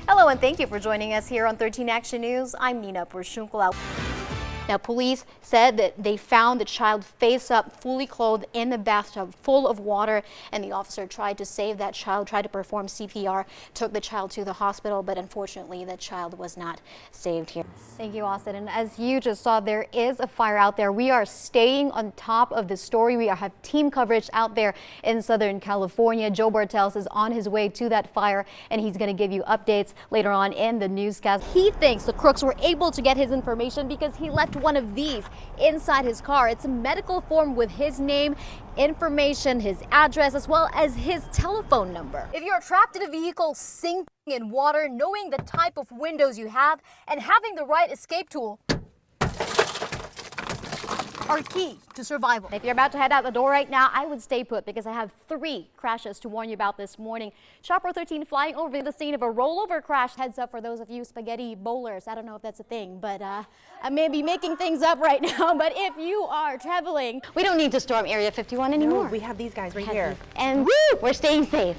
Hello and thank you for joining us here on 13 Action News. I'm Nina Porciuncula. Now, police said that they found the child face up, fully clothed in the bathtub full of water, and the officer tried to save that child, tried to perform CPR, took the child to the hospital, but unfortunately that child was not saved here. Thank you, Austin. And as you just saw, there is a fire out there. We are staying on top of the story. We have team coverage out there in Southern California. Joe Bartels is on his way to that fire, and he's going to give you updates later on in the newscast. He thinks the crooks were able to get his information because he left one of these inside his car. It's a medical form with his name, information, his address, as well as his telephone number. If you're trapped in a vehicle sinking in water, knowing the type of windows you have and having the right escape tool are key to survival. If you're about to head out the door right now, I would stay put because I have 3 crashes to warn you about this morning. Shopper 13 flying over the scene of a rollover crash. Heads up for those of you spaghetti bowlers. I don't know if that's a thing, but I may be making things up right now. But if you are traveling, we don't need to storm Area 51 anymore. No, we have these guys right here. And we're staying safe.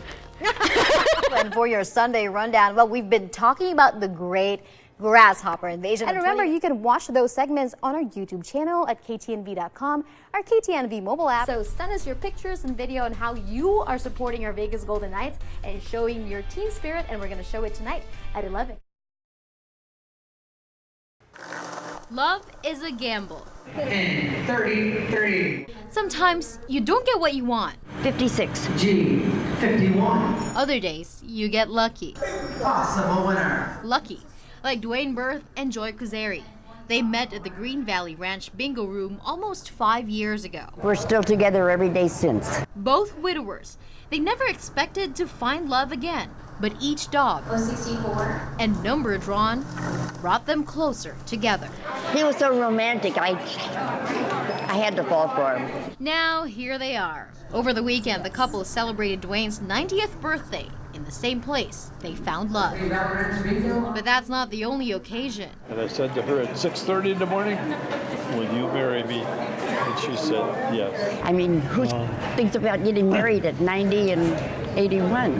And for your Sunday rundown, well, we've been talking about the great grasshopper invasion. And remember, you can watch those segments on our YouTube channel at KTNV.com, our KTNV mobile app. So send us your pictures and video on how you are supporting our Vegas Golden Knights and showing your team spirit, and we're going to show it tonight at 11. Love is a gamble. In 33. Sometimes you don't get what you want. 56. G. 51. Other days, you get lucky. Possible winner. Lucky, like Dwayne Berth and Joy Kuzari. They met at the Green Valley Ranch Bingo Room almost 5 years ago. We're still together every day since. Both widowers. They never expected to find love again, but each dog 064 and number drawn brought them closer together. He was so romantic, I had to fall for him. Now, here they are. Over the weekend, the couple celebrated Dwayne's 90th birthday in the same place they found love. But that's not the only occasion. And I said to her at 6:30 in the morning, "Will you marry me?" And she said yes. I mean, who thinks about getting married at 90 and 81?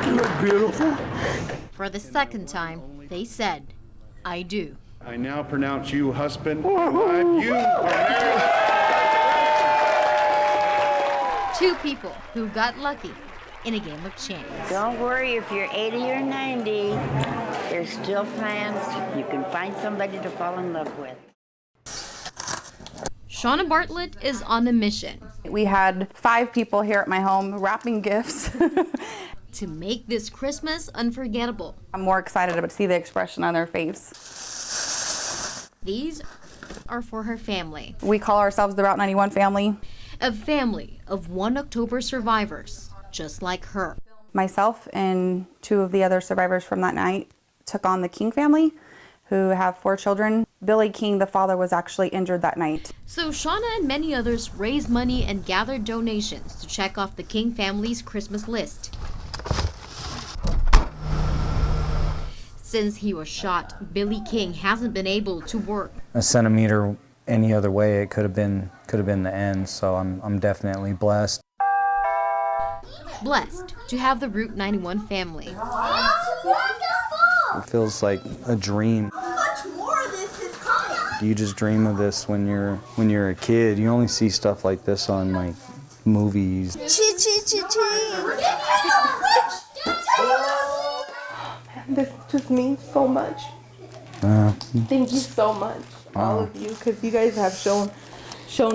You look beautiful. For the second time, they said, "I do." I now pronounce you husband and wife. You are married. 2 people who got lucky in a game of chance. Don't worry, if you're 80 or 90, there's still plans. You can find somebody to fall in love with. Shauna Bartlett is on a mission We had 5 people here at my home wrapping gifts. to make this Christmas unforgettable. I'm more excited to see the expression on their face. These are for her family. We call ourselves the Route 91 family. A family of 1 October survivors, just like her. Myself and 2 of the other survivors from that night took on the King family, who have 4 children. Billy King, the father, was actually injured that night. So Shauna and many others raised money and gathered donations to check off the King family's Christmas list. Since he was shot, Billy King hasn't been able to work. A centimeter any other way, it could have been the end. So I'm definitely blessed. Blessed to have the Route 91 family. It feels like a dream. Much more of this is coming. You just dream of this when you're a kid. You only see stuff like this on like movies. This just means so much. Thank you so much, all of you, because you guys have shown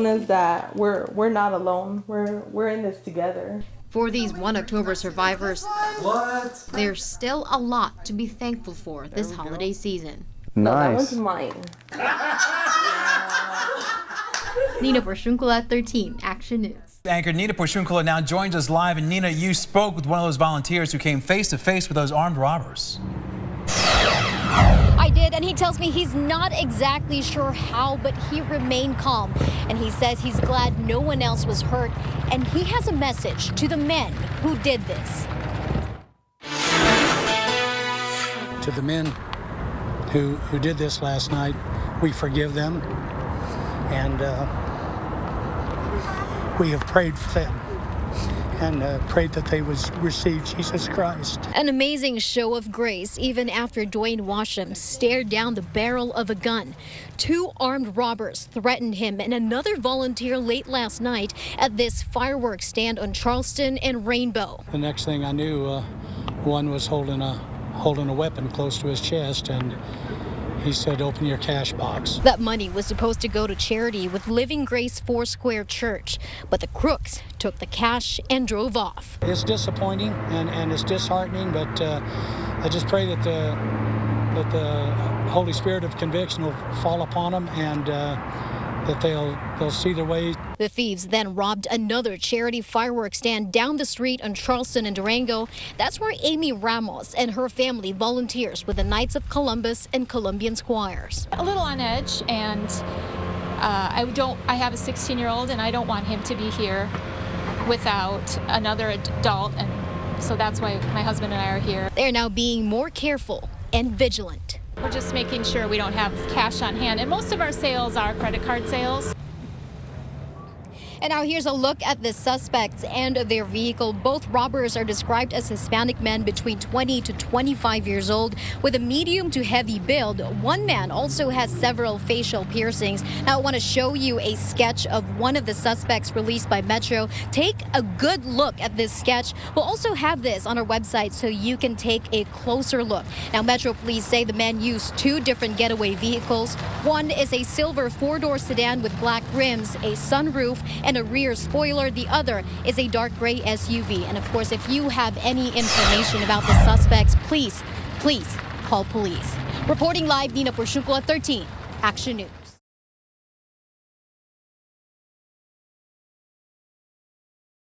us that we're not alone. We're in this together. For these 1 October survivors, there's still a lot to be thankful for this holiday season. No, that Nice. one's mine. Nina Porciuncula, 13 Action News. Anchor Nina Porciuncula now joins us live. And Nina, you spoke with one of those volunteers who came face to face with those armed robbers. I did, and he tells me he's not exactly sure how, but he remained calm. And he says he's glad no one else was hurt. And he has a message to the men who did this. To the men who did this last night, we forgive them, and we have prayed for them. and prayed that they would receive Jesus Christ. An amazing show of grace, even after Dwayne Washam stared down the barrel of a gun. 2 armed robbers threatened him and another volunteer late last night at this fireworks stand on Charleston and Rainbow. The next thing I knew, one was holding a weapon close to his chest, and he said, "Open your cash box." That money was supposed to go to charity with Living Grace Foursquare Church, but the crooks took the cash and drove off. It's disappointing and it's disheartening, but I just pray that the Holy Spirit of conviction will fall upon them and that they'll see their way. The thieves then robbed another charity fireworks stand down the street on Charleston and Durango. That's where Amy Ramos and her family volunteers with the Knights of Columbus and Columbian Squires. A little on edge, and I have a 16-year-old and I don't want him to be here without another adult, and so that's why my husband and I are here. They're now being more careful and vigilant. We're just making sure we don't have cash on hand, and most of our sales are credit card sales. And now here's a look at the suspects and their vehicle. Both robbers are described as Hispanic men between 20 to 25 years old with a medium to heavy build. One man also has several facial piercings. Now I want to show you a sketch of one of the suspects released by Metro. Take a good look at this sketch. We'll also have this on our website so you can take a closer look. Now Metro police say the men used 2 different getaway vehicles. One is a silver 4-door sedan with black rims, a sunroof, and a rear spoiler. The other is a dark gray SUV. And of course, if you have any information about the suspects, please call police. Reporting live, Nina Porciuncula, 13 Action News.